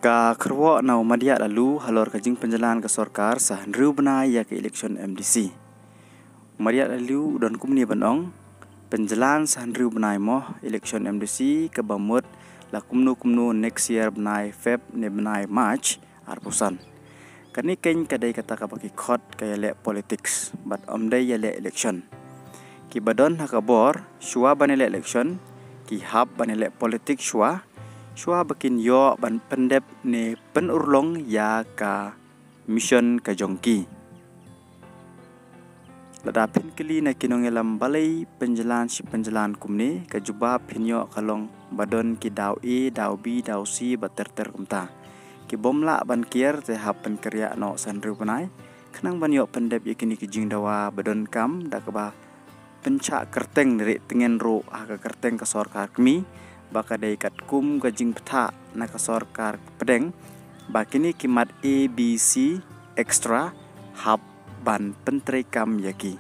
Ka kerwo na umadia lalu halor kajing penjalan ke sorkar sah nru benai ya ke election MDC. Umadia lalu don kumni banong penjalan sah nru benai moh election MDC ke bamut la kumnu next year benai Feb ne benai March arpusan. Kani keng kadai kata ka baki khot kaya le politics but omdai ya le election. Ki badon hakabor shua banele election ki hab banele politics shua bakin yo ban pendep ne penurlong ya ka mission ka jongki. Lada pin kili na kinongelam balai penjalan kumne ka juba pinyo kalong badon ki daw E, daw B, daw C bater kumta. Ki bomla ban kier te hap pen kerja no sanru banai kenang ban yo pendep yakini ki jing dawa badon kam da ba pencak kerteng dari tengen ro ka kerteng ka sorkar kami baka dai kat kum ka jing peta na ka sorkar pedeng bakini kimat A B C extra hab ban pentre kam yaki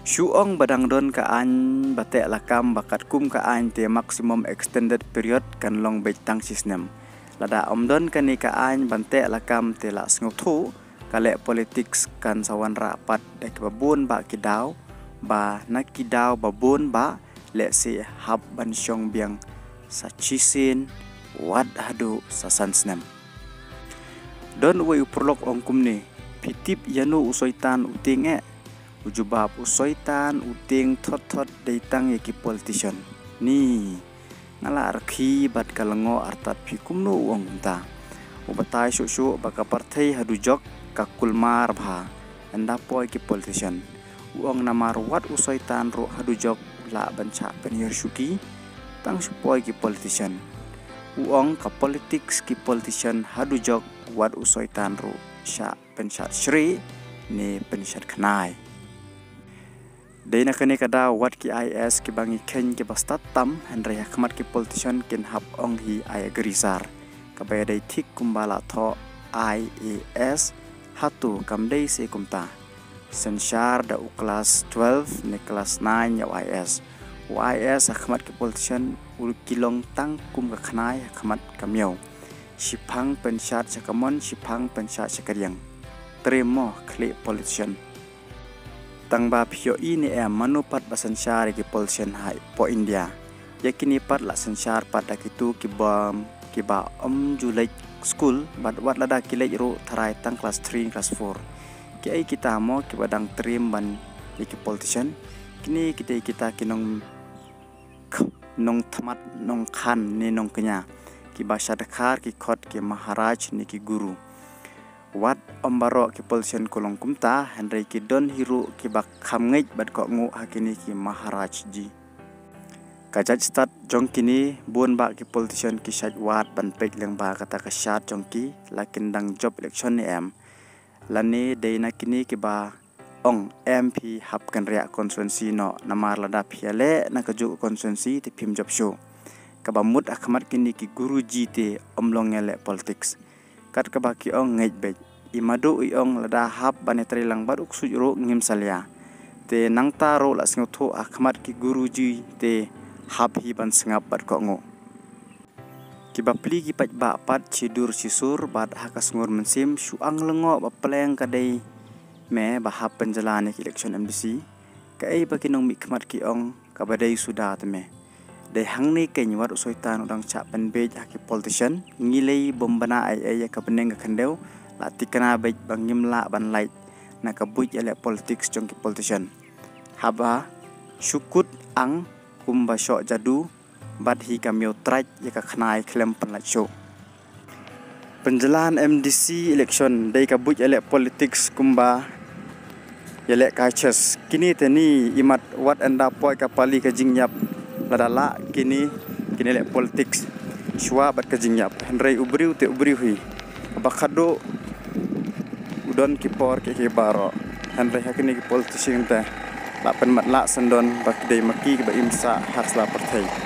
syuong badang don ka an batek lakam bakat kum ka an te maximum extended period kan long betang sistem lada omdon kani ka an bantek lakam te la sngotu kale politics kan sawan rapat dak babun ba kidaw ba nakidaw babun ba let's say hab ban syong biang sa chisin wad hadu sa sansnem don way uprlok ong kumne pitip yanu usoitan uting ujubab usoitan uting thot deitang yaki politician ni ngala arkhi bat kalango artat phikumnu ong ta ubatai shu baka partai hadu jok kakulmar bha anda poi ki politician uang namar wat usoitan ro hadu jok la banca penir syuki tang supoi ki politician uang ka politics ki politician hadu jok wat usoitan ro sya pensat shri ne pensat khnai deina kene kada wat ki IS ki bangi ken ki bastat tam hendra khmat ki politician kin hab ong hi ay grisar kabaya dai thik kumbala tho IAS hatu kamdei se kumta Sensyar da u kelas 12 ne kelas 9 ya YS. YS akhmat ke politician ul kilong tang kum ka khnai akhmat kamyo. Sipang pensat sakamon sipang pensat sakariang. Tremo kli politician. Tang ba phyo ini manupat basensyar ki politician hai po India. Yakini pat la sensyar pat dakitu ki ba julai school bad wat lada kilai ro tharai tang kelas 3 kelas 4. Ki kita mo ki badang trim ban ki politician kini kita kinong nong thamat nong khan ni nong kenya ki basha dakhar ki khot ki maharaj ni ki guru wat ombaro ki politician kolong kumta hendrai ki don hiru ki bak kham ngej bad ko ngu hakini ki maharaj ji kajat stat jong kini bun ba ki politician ki shaj wat ban pek leng ba kata ka shat jong ki lakin dang job election ni lani deina kini kiba ong MP hap kan ria konstituensi no namar lada phiale na kaju konstituensi ti phim job show kaba mut akhmat kini ki guru ji te omlong ele politics kat kaba ki ong ngej be imadu i ong lada hap banetri lang baruk sujro ngim salia te nangta ro la sngotho akhmat ki guru ji te hap hi ban sngap bat ko ngo kiba pli ki pat ba pat cidur sisur bat hakas ngur mensim suang lengo ba pleng kadai me ba hap penjalan ki election MDC kai ba kinong mikmat ki ong ka badai suda teme dai hang ni ken wat usoitan udang cha penbe ki politician ngilei bombana ai ka beneng ka khandeu la tikana be bangim la ban light na ka buj ele politics jong ki politician haba syukut ang kumba syok jadu bat hi kamyo traj ya ka khnai klem penlat show penjalan MDC election dai ka buj ele politics kumba yele kaches kini teni imat wat anda poi ka pali ka jingyap ladala kini ele politics shwa bat ka jingyap hendrai ubriu te ubriu hi bakado udon kipor ke baro hendrai hakini ki politician ta la pen mat la sendon bak dai maki ba imsa harsla partai